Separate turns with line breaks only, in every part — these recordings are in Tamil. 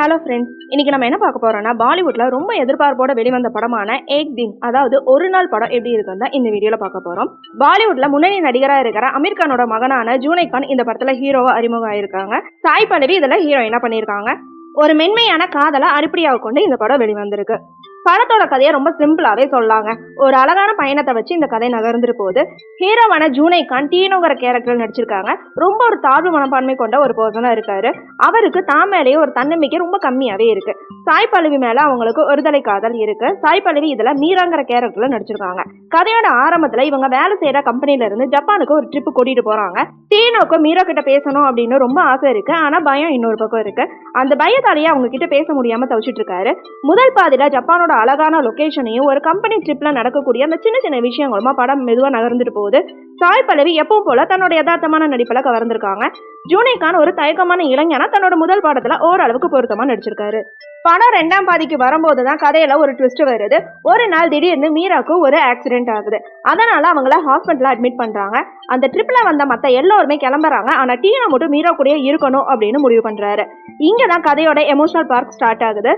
ஹலோ ஃப்ரெண்ட்ஸ், இன்னைக்கு நம்ம என்ன பார்க்க போறோம்னா பாலிவுட்ல ரொம்ப எதிர்பார்ப்போட வெளிவந்த படமான ஏக் தின், அதாவது ஒரு நாள் படம் எப்படி இருக்குன்னு தான் இந்த வீடியோல பார்க்க போறோம். பாலிவுட்ல முன்னணி நடிகரா இருக்கிற அமீர் கானோட மகனான ஜூனை கான் இந்த படத்துல ஹீரோவா அறிமுகம் ஆயிருக்காங்க. சாய் பல்லவி இதுல ஹீரோயினா பண்ணியிருக்காங்க. ஒரு மென்மையான காதலை அடிப்படையாக கொண்டு இந்த படம் வெளிவந்திருக்கு. படத்தோட கதையை ரொம்ப சிம்பிளாவே சொல்லாங்க. ஒரு அழகான பயணத்தை வச்சு இந்த கதை நகர்ந்துட்டு போகுது. ஹீரோவான ஜூனை கான் டீனோங்கிற கேரக்டர் நடிச்சிருக்காங்க. ரொம்ப ஒரு தாழ்வு மனப்பான்மை கொண்ட ஒரு பர்சனா இருக்காரு. அவருக்கு தான் மேலேயே ஒரு தன்னம்பிக்கை ரொம்ப கம்மியாவே இருக்கு. சாய் பல்லவி மேல அவங்களுக்கு ஒருதலை காதல் இருக்கு. சாய் பல்லவி இதுல மீராங்கிற கேரக்டர்ல நடிச்சிருக்காங்க. கதையோட ஆரம்பத்துல இவங்க வேலை செய்யற கம்பெனில இருந்து ஜப்பானுக்கு ஒரு ட்ரிப் கூட்டிட்டு போறாங்க. டீனோக்கு மீரா கிட்ட பேசணும் அப்படின்னு ரொம்ப ஆசை இருக்கு. ஆனா பயம் இன்னொரு பக்கம் இருக்கு. அந்த பயத்தாலேயே அவங்க கிட்ட பேச முடியாம தவிச்சிட்டு இருக்காரு. முதல் பாதியில ஜப்பானோட அழகான லொகேஷனையும் ஒரு கம்பெனி ட்ரிப்ல நடக்கக்கூடிய அந்த சின்ன சின்ன விஷயங்களுமா படம் மெதுவா நகர்ந்துட்டு போகுது. சாய் பல்லவி எப்பவும் போல தன்னோட யதார்த்தமான நடிப்புல கவர்ந்திருக்காங்க. ஜூனை கான் ஒரு தயக்கமான இளைஞனா தன்னோட முதல் பாடத்துல ஓரளவுக்கு பொருத்தமா நடிச்சிருக்காரு. படம் ரெண்டாம் பாதிக்கு வரும்போதுதான் கதையில ஒரு ட்விஸ்ட் வருது. ஒரு நாள் திடீர்னு மீராக்கு ஒரு ஆக்சிடென்ட் ஆகுது. அதனால அவங்கள ஹாஸ்பிட்டல்ல அட்மிட் பண்றாங்க. அந்த ட்ரிப்ல வந்த மத்த எல்லாருமே கிளம்புறாங்க. ஆனா டீனா மட்டும் மீரா கூடயே இருக்கணும் அப்படின்னு முடிவு பண்றாரு. இங்கதான் கதையோட எமோஷனல் பார்க் ஸ்டார்ட் ஆகுது.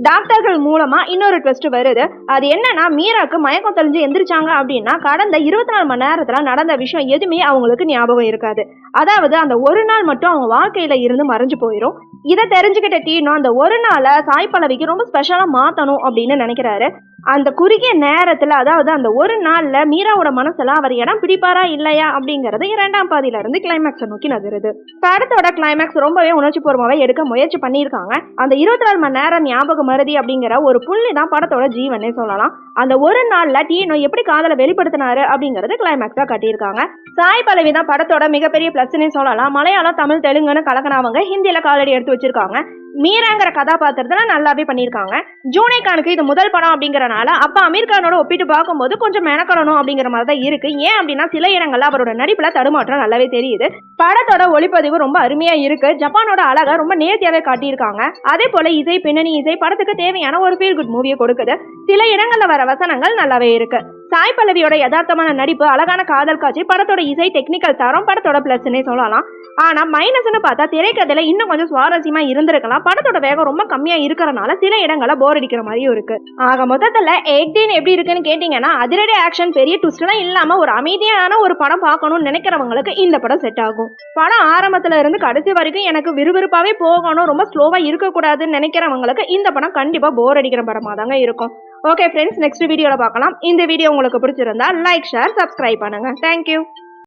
டாக்டர்கள் மூலமா இன்னொரு ட்விஸ்ட் வருது. அது என்னன்னா, மீராக்கு மயக்கம் தெளிஞ்சு எந்திரிச்சாங்க அப்படின்னா கடந்த 24 மணி நேரத்துல நடந்த விஷயம் எதுவுமே அவங்களுக்கு ஞாபகம் இருக்காது. அதாவது அந்த ஒரு நாள் மட்டும் அவங்க வாழ்க்கையில இருந்து மறைஞ்சு போயிடும். இதை தெரிஞ்சுக்கிட்ட டீனோ அந்த ஒரு நாளை சாய் பல்லவிக்கு ரொம்ப ஸ்பெஷலா மாத்தணும் அப்படின்னு நினைக்கிறாரு. அந்த குறுகிய நேரத்துல, அதாவது அந்த ஒரு நாள்ல மீராவோட மனசுல அவர் இடம் பிடிப்பாரா இல்லையா அப்படிங்கறது இரண்டாம் பாதியில இருந்து கிளைமேக்ஸை நோக்கி நகருது. படத்தோட கிளைமேக்ஸ் ரொம்பவே உணர்ச்சி பூர்வமாவே எடுக்க முயற்சி பண்ணியிருக்காங்க. அந்த 24 மணி நேரம் ஞாபக மருதி அப்படிங்கிற ஒரு புள்ளி தான் படத்தோட ஜீவனே சொல்லலாம். அந்த ஒரு நாள்ல டீனோ எப்படி காதலை வெளிப்படுத்தினாரு அப்படிங்கறது கிளைமேக்ஸா காட்டியிருக்காங்க. சாய் பல்லவி தான் படத்தோட மிகப்பெரிய பிளஸ்னே சொல்லலாம். மலையாளம், தமிழ், தெலுங்குன்னு கலக்கனவங்க ஹிந்தியில காலடி எடுத்து வச்சிருக்காங்க. மீராங்கிற கதாபாத்திரத்துல நல்லாவே பண்ணியிருக்காங்க. ஜூனை கானுக்கு இது முதல் படம் அப்படிங்கறனால அப்ப அமீர் கானோட ஒப்பிட்டு பார்க்கும்போது கொஞ்சம் மெனக்கடணும் அப்படிங்கிற மாதிரி தான் இருக்கு. ஏன் அப்படின்னா சில இடங்கள்ல அவரோட நடிப்புல தடுமாற்றம் நல்லாவே தெரியுது. படத்தோட ஒளிப்பதிவு ரொம்ப அருமையா இருக்கு. ஜப்பானோட அழகா ரொம்ப நேர்த்தியாவே காட்டியிருக்காங்க. அதே போல இசை, பின்னணி இசை படத்துக்கு தேவையான ஒரு ஃபீல் குட் மூவியை கொடுக்குது. சில இடங்கள்ல வர வசனங்கள் நல்லாவே இருக்கு. சாய் பல்லவியோட யதார்த்தமான நடிப்பு, அழகான காதல் காட்சி, படத்தோட இசை, டெக்னிக்கல் தரம் படத்தோட பிளஸ்னே சொல்லலாம். ஆனா மைனஸ்னு பார்த்தா திரைக்கதையில இன்னும் கொஞ்சம் சுவாரஸ்யமா இருந்திருக்கலாம். படத்தோட வேகம் ரொம்ப கம்மியா இருக்கிறனால சில இடங்கள போர் அடிக்கிற மாதிரியும் இருக்கு. ஆக மொத்தத்துல ஏக் தின் எப்படி இருக்குன்னு கேட்டீங்கன்னா, அதிரடி ஆக்ஷன், பெரிய ட்விஸ்ட்லாம் இல்லாம ஒரு அமைதியான ஒரு படம் பார்க்கணும்னு நினைக்கிறவங்களுக்கு இந்த படம் செட் ஆகும். படம் ஆரம்பத்துல இருந்து கடைசி வரைக்கும் எனக்கு விறுவிறுப்பாவே போகணும், ரொம்ப ஸ்லோவா இருக்கக்கூடாதுன்னு நினைக்கிறவங்களுக்கு இந்த படம் கண்டிப்பா போர் அடிக்கிற படமா தாங்க இருக்கும். ஓகே ஃப்ரெண்ட்ஸ், நெக்ஸ்ட் வீடியோல பார்க்கலாம். இந்த வீடியோ உங்களுக்கு பிடிச்சிருந்தா லைக், ஷேர், சப்ஸ்கிரைப் பண்ணுங்க. தேங்க்யூ.